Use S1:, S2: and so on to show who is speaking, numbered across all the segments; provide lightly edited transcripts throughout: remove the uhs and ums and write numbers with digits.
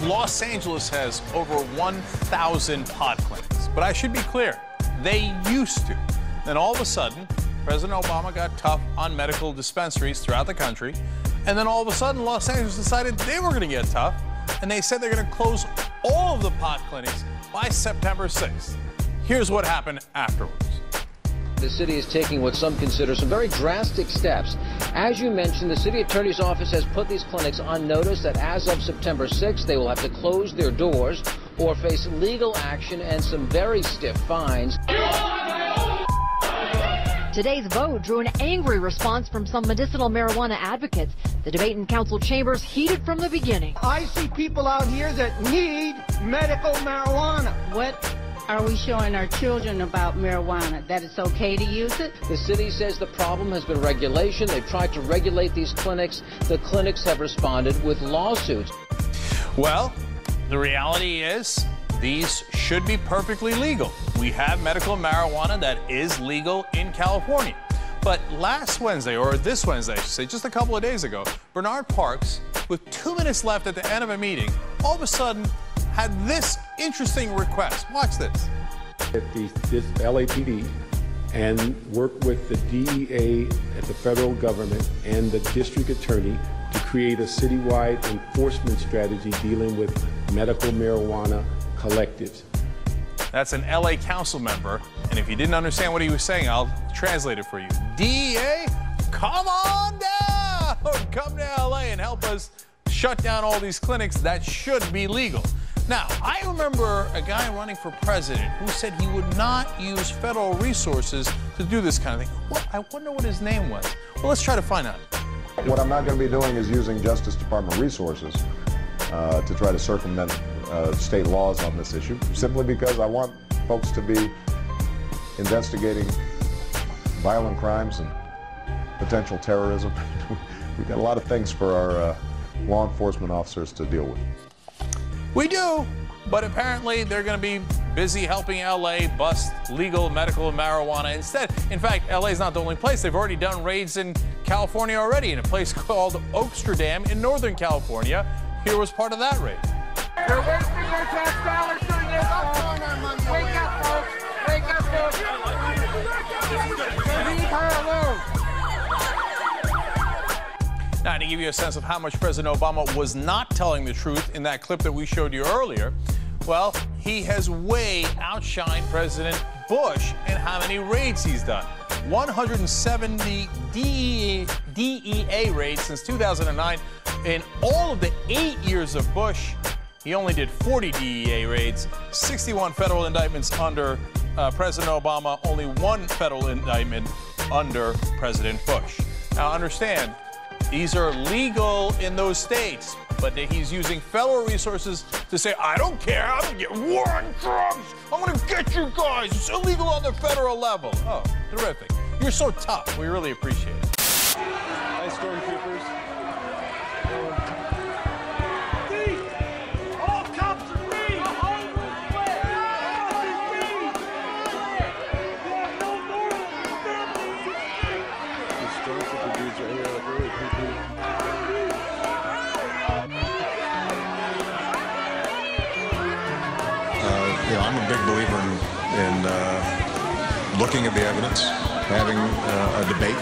S1: Los Angeles has over 1,000 pot clinics, but I should be clear, they used to. Then all of a sudden, President Obama got tough on medical dispensaries throughout the country, and then all of a sudden, Los Angeles decided they were going to get tough, and they said they're going to close all of the pot clinics by September 6th. Here's what happened afterwards.
S2: The city is taking what some consider some very drastic steps. As you mentioned, the city attorney's office has put these clinics on notice that as of September 6th, they will have to close their doors or face legal action and some very stiff fines.
S3: Today's vote drew an angry response from some medicinal marijuana advocates. The debate in council chambers heated from the beginning.
S4: I see people out here that need medical marijuana.
S5: What are we showing our children about marijuana? That it's okay to use it?
S2: The city says the problem has been regulation. They've tried to regulate these clinics. The clinics have responded with lawsuits.
S1: Well, the reality is these should be perfectly legal. We have medical marijuana that is legal in California. But last Wednesday, or this Wednesday, I should say, just a couple of days ago, Bernard Parks, with 2 minutes left at the end of a meeting, all of a sudden had this interesting request. Watch this.
S6: This LAPD and work with the DEA at the federal government and the district attorney to create a citywide enforcement strategy dealing with medical marijuana collectives.
S1: That's an LA council member, and if you didn't understand what he was saying, I'll translate it for you. DEA, come on down! Come to LA and help us shut down all these clinics that should be legal. Now, I remember a guy running for president who said he would not use federal resources to do this kind of thing. Well, I wonder what his name was. Well, let's try to find out.
S7: What I'm not going to be doing is using Justice Department resources to try to circumvent state laws on this issue, simply because I want folks to be investigating violent crimes and potential terrorism. We've got a lot of things for our law enforcement officers to deal with.
S1: We do, but apparently they're going to be busy helping LA bust legal medical marijuana instead. In fact, LA is not the only place. They've already done raids in California already, in a place called Oaksterdam in Northern California. Here was part of that raid.
S4: They're wasting their tax dollars doing this, folks. Wake up, folks. Wake up, folks. Leave her alone.
S1: Now, to give you a sense of how much President Obama was not telling the truth in that clip that we showed you earlier, well, he has way outshined President Bush in how many raids he's done. 170 DEA raids since 2009. In all of the 8 years of Bush, he only did 40 DEA raids, 61 federal indictments under President Obama, only 1 federal indictment under President Bush. Now, understand, these are legal in those states, but he's using federal resources to say, I don't care, I'm going to get war on drugs, I'm going to get you guys, it's illegal on the federal level. Oh, terrific. You're so tough. We really appreciate it.
S8: Hi, stormtroopers.
S4: All cops are free!
S8: These stormtrooper dudes right here look really creepy.
S9: I'm a big believer in looking at the evidence, having a debate.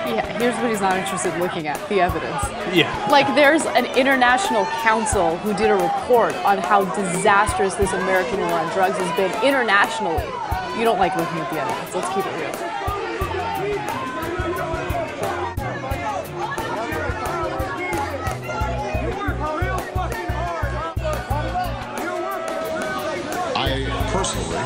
S10: Yeah, here's what he's not interested in looking at, the evidence.
S1: Yeah.
S10: Like, there's an international council who did a report on how disastrous this American war on drugs has been internationally. You don't like looking at the evidence. Let's keep it real.
S9: Personally,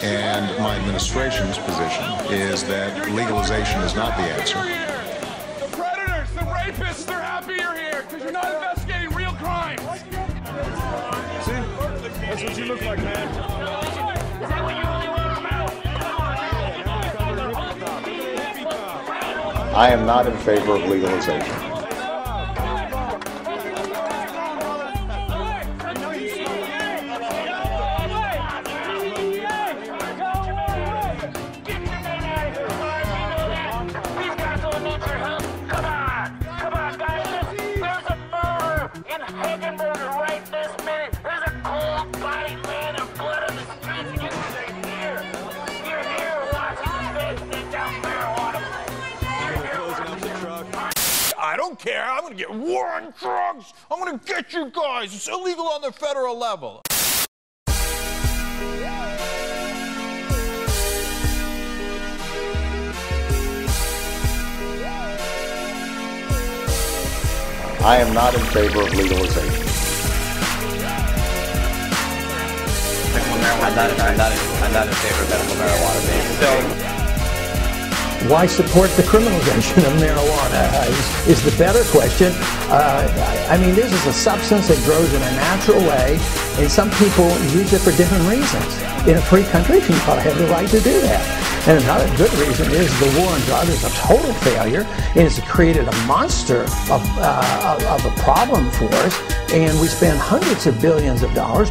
S9: and my administration's position is that legalization is not the answer.
S11: The predators, the rapists, they're happy you're here because you're not investigating real crimes.
S8: See? That's what you look like, man.
S11: Is that what you really want about?
S7: I am not in favor of legalization.
S11: Come on, guys. There's a murder in Hagenberg.
S1: don't care. I'm going to get war on drugs. I'm going to get you guys. It's illegal on the federal level.
S9: I am not in favor of legalization.
S12: I'm not in favor of medical marijuana being
S13: Why support the criminalization of marijuana is the better question. I mean, this is a substance that grows in a natural way, and some people use it for different reasons. In a free country, you ought to have the right to do that. And another good reason is the war on drugs is a total failure, and it's created a monster of a problem for us, and we spend hundreds of billions of dollars.